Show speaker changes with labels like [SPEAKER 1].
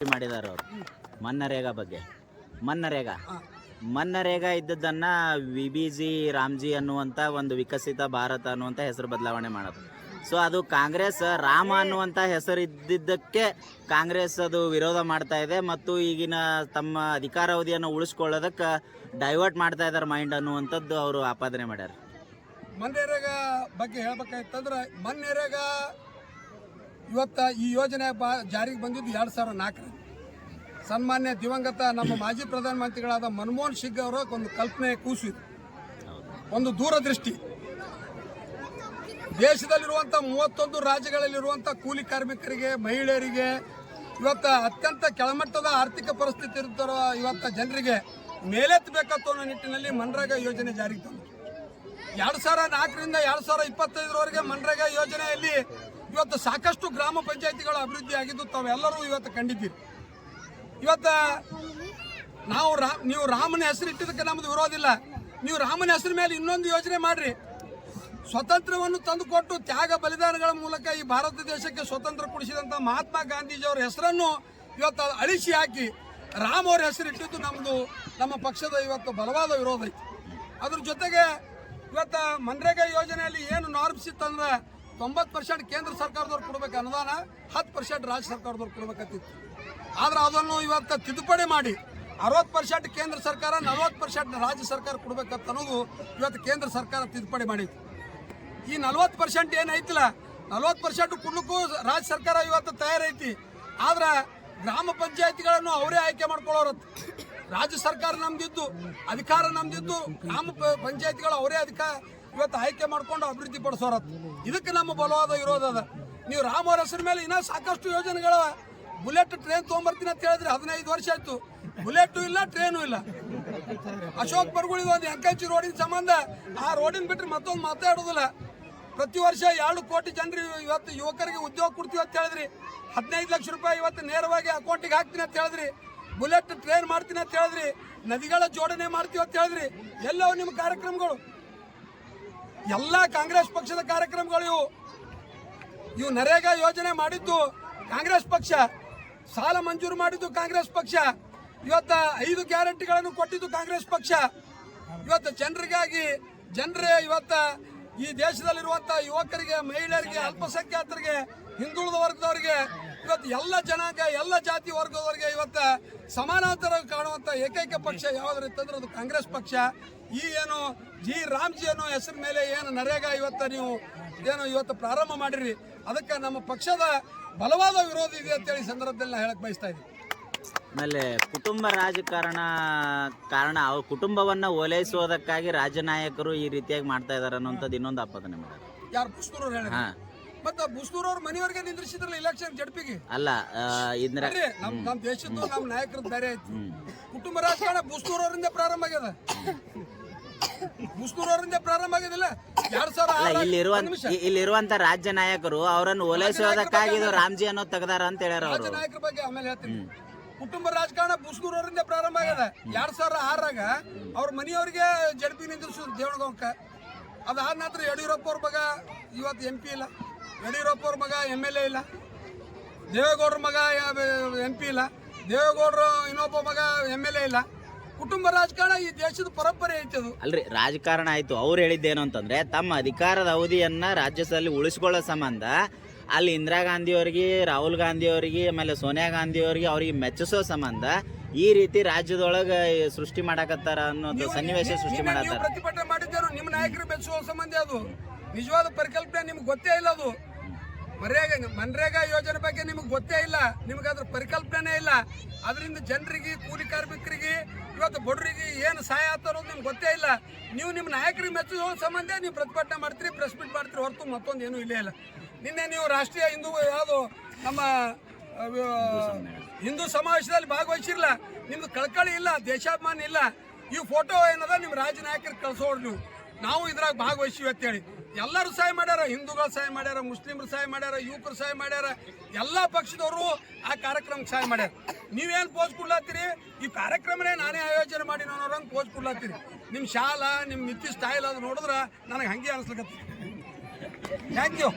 [SPEAKER 1] ಮಾಡಿದಾರೆ ಅವರು ಮನ್ನರೇಗಾ ಬಗ್ಗೆ. ಮನ್ನರೇಗಾ ಇದ್ದದ್ದನ್ನ ವಿಬಿಜಿ ರಾಮ್ಜಿ ಅನ್ನುವಂಥ ಒಂದು ವಿಕಸಿತ ಭಾರತ ಅನ್ನುವಂಥ ಹೆಸರು ಬದಲಾವಣೆ ಮಾಡೋದು. ಸೊ ಅದು ಕಾಂಗ್ರೆಸ್ ರಾಮ ಅನ್ನುವಂಥ ಹೆಸರು ಇದ್ದಿದ್ದಕ್ಕೆ ಕಾಂಗ್ರೆಸ್ ಅದು ವಿರೋಧ ಮಾಡ್ತಾ ಇದೆ ಮತ್ತು ಈಗಿನ ತಮ್ಮ ಅಧಿಕಾರಾವಧಿಯನ್ನು ಉಳಿಸ್ಕೊಳ್ಳೋದಕ್ಕೆ ಡೈವರ್ಟ್ ಮಾಡ್ತಾ ಇದ್ದಾರೆ ಮೈಂಡ್ ಅನ್ನುವಂಥದ್ದು ಅವರು ಆಪಾದನೆ ಮಾಡ್ಯಾರ.
[SPEAKER 2] ಮನ್ರೇಗಾ ಬಗ್ಗೆ ಹೇಳ್ಬೇಕಾಯ್ತಂದ್ರೆ ಮನ್ರೇಗಾ ಇವತ್ತು ಈ ಯೋಜನೆ ಜಾರಿಗೆ ಬಂದಿದ್ದು 2004 ಸನ್ಮಾನ್ಯ ದಿವಂಗತ ನಮ್ಮ ಮಾಜಿ ಪ್ರಧಾನಮಂತ್ರಿಗಳಾದ ಮನಮೋಹನ್ ಸಿಂಗ್ ಅವರ ಒಂದು ಕಲ್ಪನೆ ಕೂಸಿತು, ಒಂದು ದೂರದೃಷ್ಟಿ. ದೇಶದಲ್ಲಿರುವಂಥ 31 ರಾಜ್ಯಗಳಲ್ಲಿರುವಂಥ ಕೂಲಿ ಕಾರ್ಮಿಕರಿಗೆ, ಮಹಿಳೆಯರಿಗೆ, ಇವತ್ತು ಅತ್ಯಂತ ಕೆಳಮಟ್ಟದ ಆರ್ಥಿಕ ಪರಿಸ್ಥಿತಿ ಇರುತ್ತಾರೋ ಇವತ್ತು ಜನರಿಗೆ ಮೇಲೆತ್ತಬೇಕಂತ ಅನ್ನೋ ನಿಟ್ಟಿನಲ್ಲಿ ಮನ್ರೇಗಾ ಯೋಜನೆ ಜಾರಿಗೆ ತಂದರು. 2004ರಿಂದ 2025ರವರೆಗೆ ಮನ್ರೇಗಾ ಯೋಜನೆಯಲ್ಲಿ ಇವತ್ತು ಸಾಕಷ್ಟು ಗ್ರಾಮ ಪಂಚಾಯತಿಗಳ ಅಭಿವೃದ್ಧಿ ಆಗಿದ್ದು ತಾವೆಲ್ಲರೂ ಇವತ್ತು ಕಂಡಿದ್ದೀರಿ. ಇವತ್ತು ನೀವು ರಾಮನ ಹೆಸರು ಇಟ್ಟಿದ್ದಕ್ಕೆ ನಮ್ದು ವಿರೋಧಿಲ್ಲ. ನೀವು ರಾಮನ ಹೆಸರು ಮೇಲೆ ಇನ್ನೊಂದು ಯೋಜನೆ ಮಾಡ್ರಿ. ಸ್ವತಂತ್ರವನ್ನು ತಂದುಕೊಟ್ಟು ತ್ಯಾಗ ಬಲಿದಾನಗಳ ಮೂಲಕ ಈ ಭಾರತ ದೇಶಕ್ಕೆ ಸ್ವತಂತ್ರ ಕೊಡಿಸಿದಂಥ ಮಹಾತ್ಮ ಗಾಂಧೀಜಿಯವರ ಹೆಸರನ್ನು ಇವತ್ತು ಅಳಿಸಿ ಹಾಕಿ ರಾಮ್ ಅವ್ರ ಹೆಸರು ಇಟ್ಟಿದ್ದು ನಮ್ಮ ಪಕ್ಷದ ಇವತ್ತು ಬಲವಾದ ವಿರೋಧ ಐತಿ. ಅದ್ರ ಜೊತೆಗೆ ಇವತ್ತು ಮನ್ರೇಗಾ ಯೋಜನೆಯಲ್ಲಿ ಏನು ನಾರ್ಮ್ಸ್ ಇತ್ತಂದ್ರೆ 90% ಕೇಂದ್ರ ಸರ್ಕಾರದವ್ರು ಕೊಡ್ಬೇಕು ಅನುದಾನ, 10% ರಾಜ್ಯ ಸರ್ಕಾರದವ್ರು ಕೊಡ್ಬೇಕಂತಿತ್ತು. ಆದ್ರೆ ಅದನ್ನು ಇವತ್ತು ತಿದ್ದುಪಡಿ ಮಾಡಿ 60% ಕೇಂದ್ರ ಸರ್ಕಾರ, 40% ರಾಜ್ಯ ಸರ್ಕಾರ ಕೊಡ್ಬೇಕಂತ ಅನ್ನೋದು ಇವತ್ತು ಕೇಂದ್ರ ಸರ್ಕಾರ ತಿದ್ದುಪಡಿ ಮಾಡಿತ್ತು. ಈ 40% ಏನೈತಿಲ್ಲ, 40% ಕೊಡ್ಲಿಕ್ಕೂ ರಾಜ್ಯ ಸರ್ಕಾರ ಇವತ್ತು ತಯಾರೈತಿ. ಆದ್ರೆ ಗ್ರಾಮ ಪಂಚಾಯತಿಗಳನ್ನು ಅವರೇ ಆಯ್ಕೆ ಮಾಡ್ಕೊಳ್ಳೋರತ್ತು. ರಾಜ್ಯ ಸರ್ಕಾರ ನಮ್ದಿದ್ದು, ಅಧಿಕಾರ ನಮ್ದಿದ್ದು, ಗ್ರಾಮ ಪಂಚಾಯತಿಗಳು ಅವರೇ ಇವತ್ತು ಆಯ್ಕೆ ಮಾಡ್ಕೊಂಡು ಅಭಿವೃದ್ಧಿ ಪಡಿಸೋರತ್ತು. ಇದಕ್ಕೆ ನಮ್ಮ ಬಲವಾದ ವಿರೋಧ ಅದ. ನೀವು ರಾಮ್ ಅವ್ರ ಹೆಸರು ಮೇಲೆ ಇನ್ನೂ ಸಾಕಷ್ಟು ಯೋಜನೆಗಳ ಬುಲೆಟ್ ಟ್ರೈನ್ ತೊಗೊಂಬರ್ತೀನಿ ಅಂತ ಹೇಳಿದ್ರೆ 15 ವರ್ಷ ಆಯ್ತು. ಬುಲೆಟು ಇಲ್ಲ, ಟ್ರೈನು ಇಲ್ಲ. ಅಶೋಕ್ ಬರ್ಗುಳಿದ ಒಂದು ಎಂಕಂಚಿ ರೋಡಿನ ಸಂಬಂಧ ಆ ರೋಡಿನ ಬಿಟ್ಟರೆ ಮತ್ತೊಂದು ಮಾತಾಡೋದಿಲ್ಲ. ಪ್ರತಿ ವರ್ಷ 2 ಕೋಟಿ ಜನರು ಇವತ್ತು ಯುವಕರಿಗೆ ಉದ್ಯೋಗ ಕೊಡ್ತೀವಿ ಅಂತ ಹೇಳಿದ್ರಿ. 15 ಲಕ್ಷ ರೂಪಾಯಿ ಇವತ್ತು ನೇರವಾಗಿ ಅಕೌಂಟಿಗೆ ಹಾಕ್ತೀನಿ ಅಂತ ಹೇಳಿದ್ರಿ. ಬುಲೆಟ್ ಟ್ರೈನ್ ಮಾಡ್ತೀನಿ ಅಂತ ಹೇಳಿದ್ರಿ. ನದಿಗಳ ಜೋಡಣೆ ಮಾಡ್ತೀವಿ ಅಂತ ಹೇಳಿದ್ರಿ. ಎಲ್ಲವೂ ನಿಮ್ಮ ಕಾರ್ಯಕ್ರಮಗಳು, ಎಲ್ಲ ಕಾಂಗ್ರೆಸ್ ಪಕ್ಷದ ಕಾರ್ಯಕ್ರಮಗಳು ಇವು ನರೇಗಾ ಯೋಜನೆ ಮಾಡಿದ್ದು ಕಾಂಗ್ರೆಸ್ ಪಕ್ಷ, ಸಾಲ ಮಂಜೂರು ಮಾಡಿದ್ದು ಕಾಂಗ್ರೆಸ್ ಪಕ್ಷ, ಇವತ್ತು 5 ಗ್ಯಾರಂಟಿಗಳನ್ನು ಕೊಟ್ಟಿದ್ದು ಕಾಂಗ್ರೆಸ್ ಪಕ್ಷ. ಇವತ್ತು ಜನರೇ ಇವತ್ತು ಈ ದೇಶದಲ್ಲಿರುವಂಥ ಯುವಕರಿಗೆ, ಮಹಿಳೆಯರಿಗೆ, ಅಲ್ಪಸಂಖ್ಯಾತರಿಗೆ, ಹಿಂದುಳಿದ ವರ್ಗದವರಿಗೆ, ಇವತ್ತು ಎಲ್ಲ ಜನಾಂಗ, ಎಲ್ಲ ಜಾತಿ ವರ್ಗದವರಿಗೆ ಇವತ್ತು ಸಮಾನಾಂತರ ಕಾಣುವಂಥ ಏಕೈಕ ಪಕ್ಷ ಯಾವುದ್ರ ಇತ್ತಂದ್ರೆ ಅದು ಕಾಂಗ್ರೆಸ್ ಪಕ್ಷ. ಈ ಏನು ರಾಮ್ಜಿ ಅನ್ನೋ ಹೆಸರ ಮೇಲೆ ಏನು ನರೇಗಾ ಇವತ್ತು ಪ್ರಾರಂಭ ಮಾಡಿರಿ, ಅದಕ್ಕೆ ನಮ್ಮ ಪಕ್ಷದ ಬಲವಾದ ವಿರೋಧ ಇದೆ ಅಂತೇಳಿ ಸಂದರ್ಭದಲ್ಲಿ ನಾನು ಹೇಳಕ್ ಬಯಸ್ತಾ ಇದ್ದೀನಿ.
[SPEAKER 1] ಆಮೇಲೆ ಕುಟುಂಬ ಕಾರಣ ಅವ್ರ ಕುಟುಂಬವನ್ನ ಓಲೈಸುವುದಕ್ಕಾಗಿ ರಾಜ್ಯ ನಾಯಕರು ಈ ರೀತಿಯಾಗಿ ಮಾಡ್ತಾ ಇದಾರೆ ಅನ್ನೋಂಥದ್ದು ಇನ್ನೊಂದು ಆಪಾದನೆ ಮಾಡ್ಯಾರ.
[SPEAKER 2] ಯಾರು ಬುಸ್ನೂರವ್ರು ಹೇಳಿ ಮತ್ತೆ ಬುಸ್ನೂರವ್ರ ಮನೆಯವರಿಗೆ ನಿಂದ್ರಿಸಿದ್ರಲ್ಲ ಇಲೆಕ್ಷನ್ ಜಡ್ಪಿಗೆ
[SPEAKER 1] ಅಲ್ಲ.
[SPEAKER 2] ನಮ್ಮ ದೇಶದ್ದು ನಮ್ಮ ನಾಯಕರದ್ದು ಬೇರೆ ಐತಿ. ಕುಟುಂಬ ರಾಜಕಾರಣ ಬುಸ್ನೂರವರಿಂದ ಪ್ರಾರಂಭ ಆಗ್ಯದ.
[SPEAKER 1] ಇಲ್ಲಿರುವಂತ ರಾಜ್ಯ ನಾಯಕರು ಅವರನ್ನು ಓಲೈಸುವುದಕ್ಕಾಗಿ ರಾಮ್ಜಿ ಅನ್ನೋದು ತೆಗೆದಾರ ಅಂತ ಹೇಳ್ಯಾರ.
[SPEAKER 2] ರಾಜ್ಯ ನಾಯಕರ ಬಗ್ಗೆ ಆಮೇಲೆ ಹೇಳ್ತೀನಿ. ಕುಟುಂಬ ರಾಜಕಾರಣ ಬುಸ್ನೂರವರಿಂದ ಪ್ರಾರಂಭ ಆಗ್ಯದ. 2006ರಾಗ ಅವ್ರ ಮನೆಯವರಿಗೆ ಜಡ್ಪಿ ನಿಂದ್ರಿಸಿದ್ರು ದೇವಳಗಾಂವಕ್ಕ. ಅದಾದ ನಂತರ ಯಡಿಯೂರಪ್ಪ ಅವ್ರ ಮಗ ಇವತ್ತು MP ಇಲ್ಲ, ಯಡಿಯೂರಪ್ಪ ಅವ್ರ ಮಗ MLA ಇಲ್ಲ, ದೇವೇಗೌಡರ ಮಗ MP ಇಲ್ಲ, ದೇವೇಗೌಡರ ಇನ್ನೊಬ್ಬ ಮಗ MLA ಇಲ್ಲ. ಕುಟುಂಬ ರಾಜಕಾರಣ ಈ ದೇಶದ ಪರಂಪರೆ ಐತೆ. ಅದು
[SPEAKER 1] ಅಲ್ರಿ, ರಾಜಕಾರಣ ಆಯ್ತು. ಅವ್ರು ಹೇಳಿದ್ದೇನು ಅಂತಂದ್ರೆ ತಮ್ಮ ಅಧಿಕಾರದ ಅವಧಿಯನ್ನ ರಾಜ್ಯದಲ್ಲಿ ಉಳಿಸ್ಕೊಳ್ಳೋ ಸಂಬಂಧ ಅಲ್ಲಿ ಇಂದಿರಾ ಗಾಂಧಿ ಅವರಿಗೆ, ರಾಹುಲ್ ಗಾಂಧಿ ಅವರಿಗೆ, ಆಮೇಲೆ ಸೋನಿಯಾ ಗಾಂಧಿ ಅವರಿಗೆ ಅವ್ರಿಗೆ ಮೆಚ್ಚಿಸೋ ಸಂಬಂಧ ಈ ರೀತಿ ರಾಜ್ಯದೊಳಗ ಸೃಷ್ಟಿ ಮಾಡಕತ್ತಾರ ಅನ್ನೋ ಸನ್ನಿವೇಶ ಸೃಷ್ಟಿ ಮಾಡತ್ತಾರ.
[SPEAKER 2] ಪ್ರತಿಭಟನೆ ಮಾಡಿದ್ದೇನು ನಿಮ್ಮ ನಾಯಕರು ಮೆಚ್ಚುವ ಸಂಬಂಧ. ಅದು ನಿಜವಾದ ಪರಿಕಲ್ಪನೆ ನಿಮ್ಗೆ ಗೊತ್ತೇ ಇಲ್ಲ. ಅದು ಮನ್ರೇಗಾ ಯೋಜನೆ ಬಗ್ಗೆ ನಿಮಗೆ ಗೊತ್ತೇ ಇಲ್ಲ, ನಿಮ್ಗೆ ಅದ್ರ ಪರಿಕಲ್ಪನೆ ಇಲ್ಲ. ಅದರಿಂದ ಜನರಿಗೆ, ಕೂಲಿ ಕಾರ್ಮಿಕರಿಗೆ, ಇವತ್ತು ಬಡವರಿಗೆ ಏನು ಸಹಾಯ ಆತ ಅನ್ನೋದು ನಿಮ್ಗೆ ಗೊತ್ತೇ ಇಲ್ಲ. ನೀವು ನಿಮ್ಮ ನಾಯಕರಿಗೆ ಮೆಚ್ಚುವ ಸಂಬಂಧ ನೀವು ಪ್ರತಿಭಟನೆ ಮಾಡ್ತೀರಿ, ಪ್ರೆಸ್ ಮೀಟ್ ಮಾಡ್ತೀರಿ, ಹೊರತು ಮತ್ತೊಂದು ಏನೂ ಇಲ್ಲೇ ಇಲ್ಲ. ನಿನ್ನೆ ನೀವು ರಾಷ್ಟ್ರೀಯ ಯಾವುದು ನಮ್ಮ ಹಿಂದೂ ಸಮಾವೇಶದಲ್ಲಿ ಭಾಗವಹಿಸಿರಲ್ಲ. ನಿಮ್ದು ಕಳ್ಕಳಿ ಇಲ್ಲ, ದೇಶಾಭಿಮಾನ ಇಲ್ಲ. ಈ ಫೋಟೋ ಏನದ ನಿಮ್ಮ ರಾಜ್ಯ ನಾಯಕರಿಗೆ ಕಳ್ಸೋರು ನೀವು. ನಾವು ಇದ್ರಾಗ ಭಾಗವಹಿಸಿವಿ ಅಂತೇಳಿ ಎಲ್ಲರೂ ಸಹಾಯ ಮಾಡ್ಯಾರ. ಹಿಂದೂಗಳು ಸಹಾಯ ಮಾಡ್ಯಾರ, ಮುಸ್ಲಿಮರು ಸಹಾಯ ಮಾಡ್ಯಾರ, ಯುವಕರು ಸಹಾಯ ಮಾಡ್ಯಾರ, ಎಲ್ಲ ಪಕ್ಷದವರು ಆ ಕಾರ್ಯಕ್ರಮಕ್ಕೆ ಸಹಾಯ ಮಾಡ್ಯಾರ. ನೀವೇನು ಪೋಸ್ ಕೊಡ್ಲಾತ್ತೀರಿ? ಈ ಕಾರ್ಯಕ್ರಮನೇ ನಾನೇ ಆಯೋಜನೆ ಮಾಡಿ ಅನ್ನೋರಂಗೆ ಪೋಸ್ ಕೊಡ್ಲಾತ್ತೀರಿ. ನಿಮ್ಮ ಶಾಲಾ, ನಿಮ್ಮ ನಿತ್ಯ ಸ್ಟೈಲ್ ಅದು ನೋಡಿದ್ರೆ ನನಗೆ ಹಂಗೆ ಅನಿಸ್ಲಿಕ್ಕೆ. Thank you.